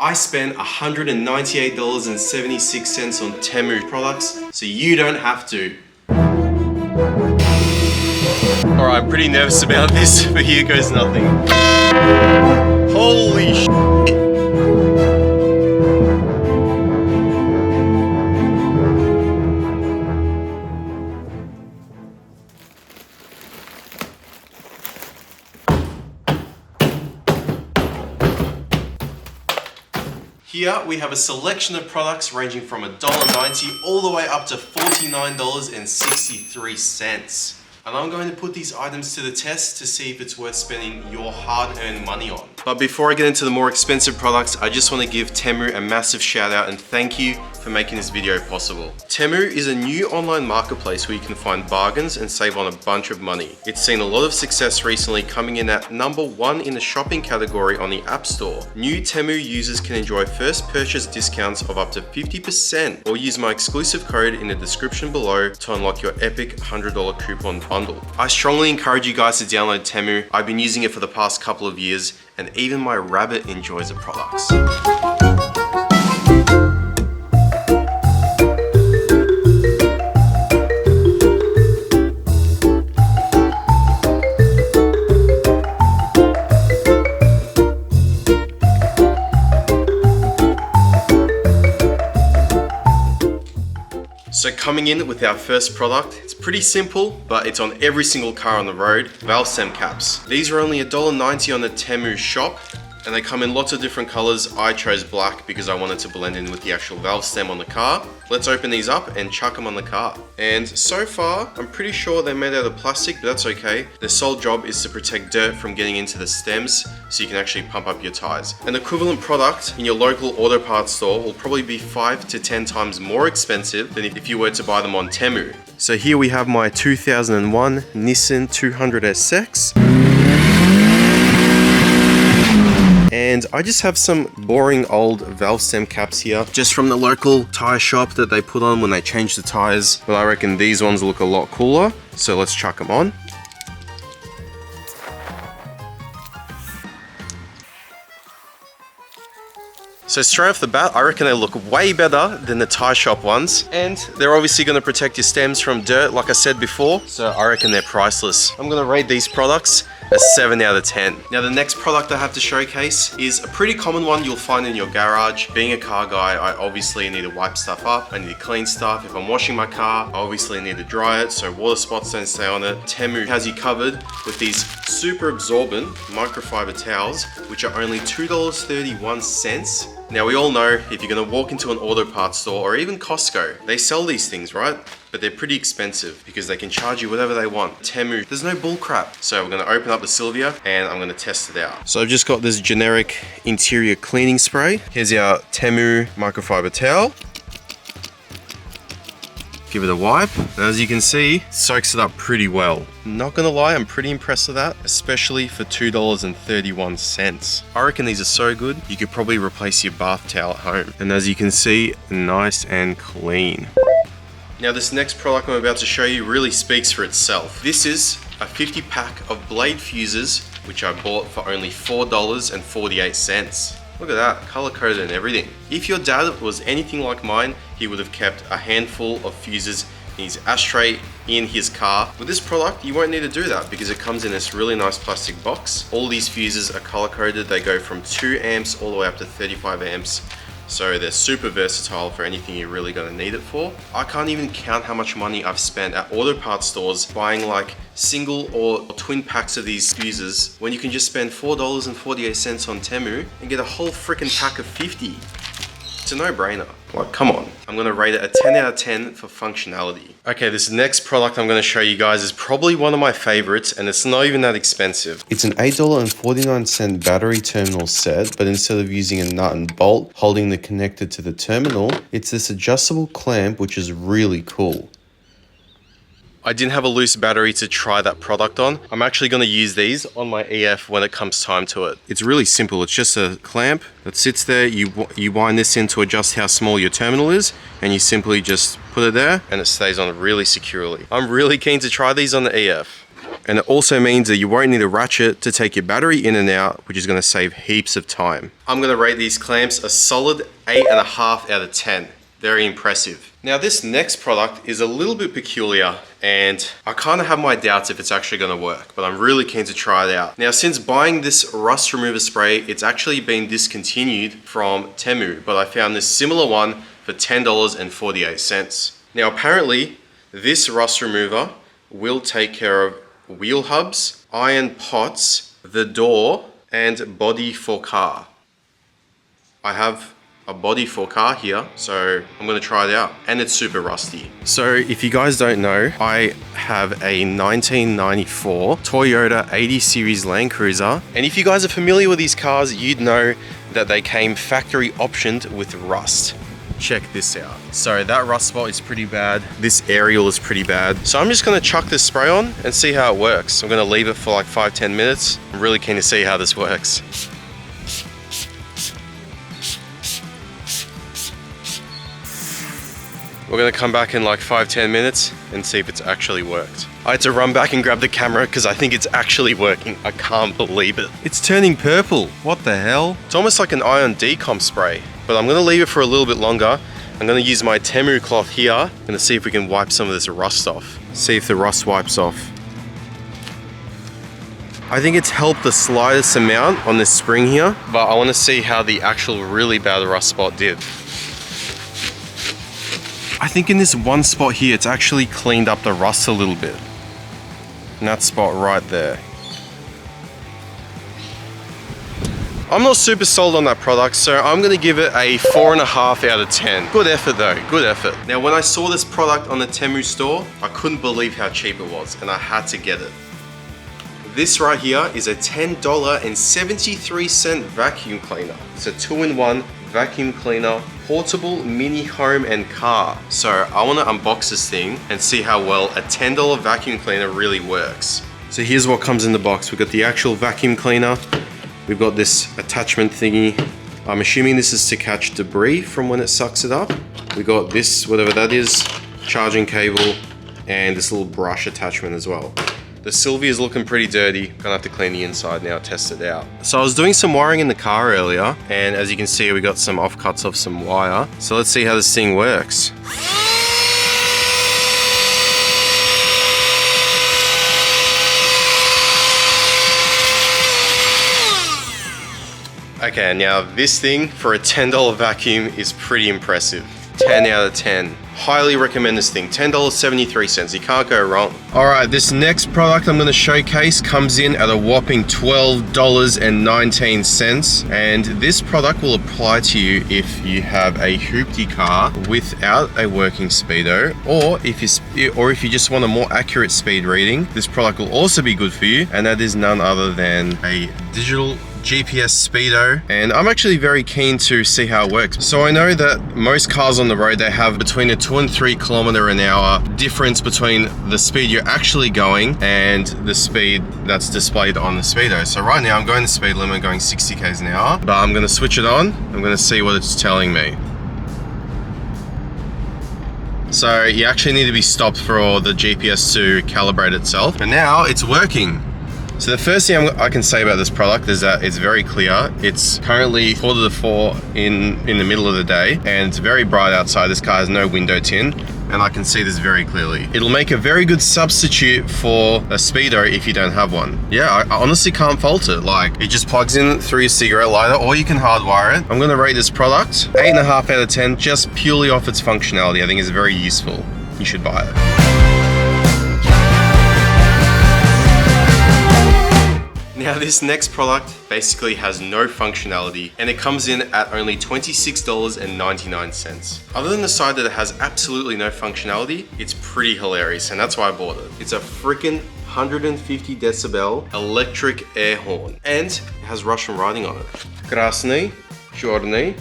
I spent $198.76 on Temu products, so you don't have to. Alright, I'm pretty nervous about this, but here goes nothing. Holy shit! Here we have a selection of products ranging from $1.90 all the way up to $49.63. And I'm going to put these items to the test to see if it's worth spending your hard-earned money on. But before I get into the more expensive products, I just want to give Temu a massive shout out and thank you for making this video possible. Temu is a new online marketplace where you can find bargains and save on a bunch of money. It's seen a lot of success recently, coming in at #1 in the shopping category on the App Store. New Temu users can enjoy first purchase discounts of up to 50% or use my exclusive code in the description below to unlock your epic $100 coupon bundle. I strongly encourage you guys to download Temu. I've been using it for the past couple of years and even my rabbit enjoys the products. So coming in with our first product, it's pretty simple, but it's on every single car on the road, valve stem caps. These are only $1.90 on the Temu shop, and they come in lots of different colors. I chose black because I wanted to blend in with the actual valve stem on the car. Let's open these up and chuck them on the car. And so far, I'm pretty sure they're made out of plastic, but that's okay. Their sole job is to protect dirt from getting into the stems so you can actually pump up your tires. An equivalent product in your local auto parts store will probably be 5 to 10 times more expensive than if you were to buy them on Temu. So here we have my 2001 Nissan 200SX. And I just have some boring old valve stem caps here, just from the local tire shop that they put on when they change the tires. But I reckon these ones look a lot cooler, so let's chuck them on. So straight off the bat, I reckon they look way better than the tire shop ones. And they're obviously gonna protect your stems from dirt, like I said before. So I reckon they're priceless. I'm gonna rate these products a 7 out of 10. Now the next product I have to showcase is a pretty common one you'll find in your garage. Being a car guy, I obviously need to wipe stuff up. I need to clean stuff. If I'm washing my car, I obviously need to dry it so water spots don't stay on it. Temu has you covered with these super absorbent microfiber towels, which are only $2.31. Now we all know if you're gonna walk into an auto parts store or even Costco, they sell these things, right? But they're pretty expensive because they can charge you whatever they want. Temu, there's no bull crap. So we're gonna open up the Sylvia and I'm gonna test it out. So I've just got this generic interior cleaning spray. Here's our Temu microfiber towel. Give it a wipe, and as you can see, soaks it up pretty well. Not gonna lie, I'm pretty impressed with that, especially for $2.31. I reckon these are so good, you could probably replace your bath towel at home. And as you can see, nice and clean. Now this next product I'm about to show you really speaks for itself. This is a 50 pack of blade fuses, which I bought for only $4.48. Look at that, color coded and everything. If your dad was anything like mine, he would have kept a handful of fuses in his ashtray in his car. With this product, you won't need to do that because it comes in this really nice plastic box. All these fuses are color coded. They go from 2 amps all the way up to 35 amps. So they're super versatile for anything you're really gonna need it for. I can't even count how much money I've spent at auto parts stores buying like single or twin packs of these fuses when you can just spend $4.48 on Temu and get a whole freaking pack of 50. It's a no-brainer. Like, come on. I'm gonna rate it a 10 out of 10 for functionality. Okay, this next product I'm gonna show you guys is probably one of my favorites, and it's not even that expensive. It's an $8.49 battery terminal set, but instead of using a nut and bolt holding the connector to the terminal, it's this adjustable clamp, which is really cool. I didn't have a loose battery to try that product on. I'm actually going to use these on my EF when it comes time to it. It's really simple. It's just a clamp that sits there. You wind this in to adjust how small your terminal is, and you simply just put it there and it stays on really securely. I'm really keen to try these on the EF. And it also means that you won't need a ratchet to take your battery in and out, which is going to save heaps of time. I'm going to rate these clamps a solid 8.5 out of 10. Very impressive. Now this next product is a little bit peculiar and I kind of have my doubts if it's actually going to work, but I'm really keen to try it out. Now since buying this rust remover spray, it's actually been discontinued from Temu, but I found this similar one for $10.48. Now apparently this rust remover will take care of wheel hubs, iron pots, the door, and body for car. I have a body for car here, so I'm gonna try it out, and it's super rusty. So if you guys don't know, I have a 1994 Toyota 80 series Land Cruiser, and if you guys are familiar with these cars, you'd know that they came factory optioned with rust. Check this out. So that rust spot is pretty bad. This aerial is pretty bad. So I'm just gonna chuck this spray on and see how it works. I'm gonna leave it for like 5-10 minutes. I'm really keen to see how this works. We're gonna come back in like 5-10 minutes and see if it's actually worked. I had to run back and grab the camera because I think it's actually working. I can't believe it. It's turning purple. What the hell? It's almost like an ion decomp spray, but I'm gonna leave it for a little bit longer. I'm gonna use my Temu cloth here and see if we can wipe some of this rust off. See if the rust wipes off. I think it's helped the slightest amount on this spring here, but I wanna see how the actual really bad rust spot did. I think in this one spot here, it's actually cleaned up the rust a little bit. And that spot right there. I'm not super sold on that product, so I'm gonna give it a 4.5 out of 10. Good effort though, good effort. Now when I saw this product on the Temu store, I couldn't believe how cheap it was, and I had to get it. This right here is a $10.73 vacuum cleaner. It's a 2-in-1 vacuum cleaner, portable, mini, home, and car. So I want to unbox this thing and see how well a $10 vacuum cleaner really works. So here's what comes in the box. We've got the actual vacuum cleaner. We've got this attachment thingy. I'm assuming this is to catch debris from when it sucks it up. We got this, whatever that is, charging cable, and this little brush attachment as well. The Sylvia is looking pretty dirty. Gonna have to clean the inside now, test it out. So I was doing some wiring in the car earlier, and as you can see, we got some offcuts of some wire. So let's see how this thing works. Okay, now this thing for a $10 vacuum is pretty impressive. 10 out of 10. Highly recommend this thing. $10.73. You can't go wrong. Alright, this next product I'm going to showcase comes in at a whopping $12.19. And this product will apply to you if you have a hoopty car without a working speedo, or if you just want a more accurate speed reading. This product will also be good for you, and that is none other than a digital GPS speedo, and I'm actually very keen to see how it works. So I know that most cars on the road, they have between a 2 and 3 kilometer an hour difference between the speed you're actually going and the speed that's displayed on the speedo. So right now I'm going the speed limit, going 60 k's an hour, but I'm going to switch it on. I'm going to see what it's telling me. So you actually need to be stopped for the GPS to calibrate itself, but now it's working. So the first thing I can say about this product is that it's very clear. It's currently 3:45 in the middle of the day, and it's very bright outside. This car has no window tint, and I can see this very clearly. It'll make a very good substitute for a Speedo if you don't have one. Yeah, I honestly can't fault it. Like, it just plugs in through your cigarette lighter, or you can hardwire it. I'm gonna rate this product 8.5 out of 10, just purely off its functionality. I think it's very useful. You should buy it. Now this next product basically has no functionality, and it comes in at only $26.99. Other than the side that it has absolutely no functionality, it's pretty hilarious, and that's why I bought it. It's a freaking 150 decibel electric air horn, and it has Russian writing on it. Krasny, Chorny.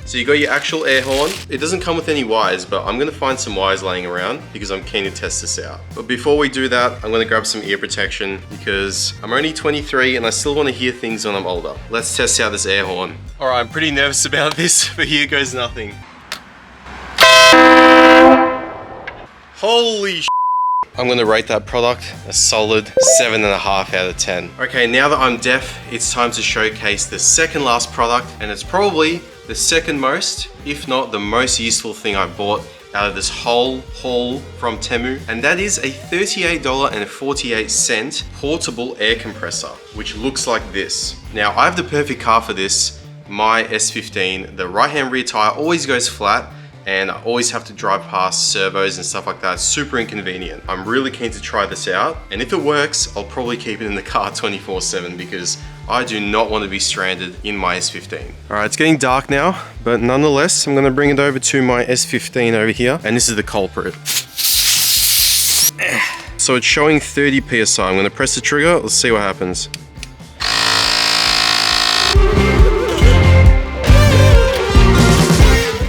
So you got your actual air horn. It doesn't come with any wires, but I'm gonna find some wires laying around because I'm keen to test this out. But before we do that, I'm gonna grab some ear protection because I'm only 23 and I still wanna hear things when I'm older. Let's test out this air horn. All right, I'm pretty nervous about this, but here goes nothing. Holy shit. I'm gonna rate that product a solid 7.5 out of 10. Okay, now that I'm deaf, it's time to showcase the second last product, and it's probably the second most, if not the most useful thing I bought out of this whole haul from Temu, and that is a $38.48 portable air compressor, which looks like this. Now, I have the perfect car for this, my S15. The right-hand rear tire always goes flat, and I always have to drive past servos and stuff like that. It's super inconvenient. I'm really keen to try this out, and if it works, I'll probably keep it in the car 24/7 because I do not want to be stranded in my S15. All right, it's getting dark now, but nonetheless, I'm gonna bring it over to my S15 over here, and this is the culprit. So it's showing 30 PSI. I'm gonna press the trigger, let's see what happens.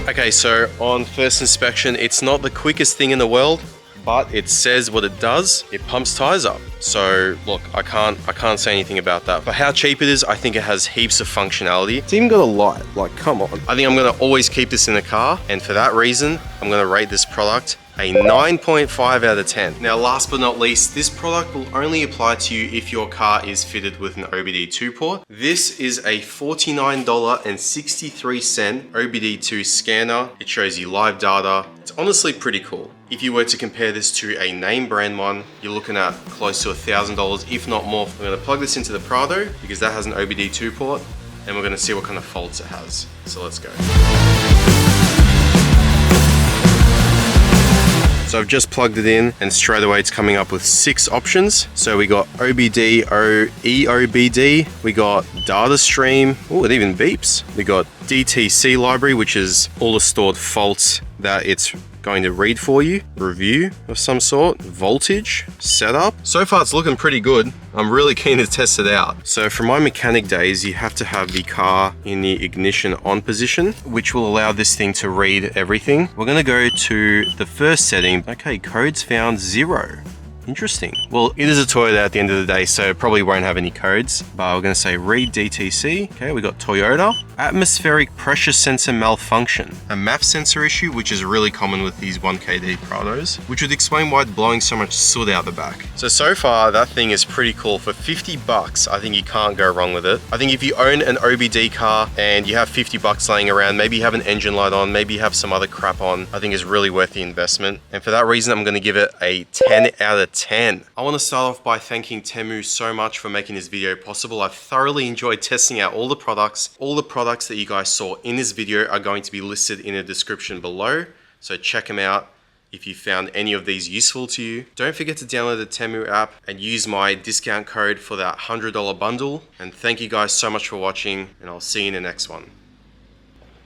Okay, so on first inspection, it's not the quickest thing in the world, but it says what it does. It pumps tires up. So look, I can't say anything about that. For how cheap it is, I think it has heaps of functionality. It's even got a light, like come on. I think I'm gonna always keep this in the car, and for that reason, I'm gonna rate this product a 9.5 out of 10. Now, last but not least, this product will only apply to you if your car is fitted with an OBD2 port. This is a $49.63 OBD2 scanner. It shows you live data. It's honestly pretty cool. If you were to compare this to a name brand one, you're looking at close to $1,000, if not more. I'm gonna plug this into the Prado because that has an OBD2 port, and we're gonna see what kind of faults it has. So let's go. So I've just plugged it in, and straight away it's coming up with 6 options. So we got OBD, EOBD, we got data stream, oh, it even beeps. We got DTC library, which is all the stored faults that it's going to read for you, review of some sort, voltage, setup. So far it's looking pretty good. I'm really keen to test it out. So for my mechanic days, you have to have the car in the ignition on position, which will allow this thing to read everything. We're gonna go to the first setting. Okay, codes found 0. Interesting. Well, it is a Toyota at the end of the day, so it probably won't have any codes, but we're gonna say read DTC. Okay, we got Toyota. Atmospheric pressure sensor malfunction. A MAF sensor issue, which is really common with these 1KD Prados, which would explain why it's blowing so much soot out the back. So far, that thing is pretty cool. For 50 bucks, I think you can't go wrong with it. I think if you own an OBD car and you have 50 bucks laying around, maybe you have an engine light on, maybe you have some other crap on, I think it's really worth the investment. And for that reason, I'm gonna give it a 10 out of 10. I want to start off by thanking Temu so much for making this video possible. I've thoroughly enjoyed testing out all the products. All the products that you guys saw in this video are going to be listed in the description below, so check them out if you found any of these useful to you. Don't forget to download the Temu app and use my discount code for that $100 bundle. And thank you guys so much for watching, and I'll see you in the next one.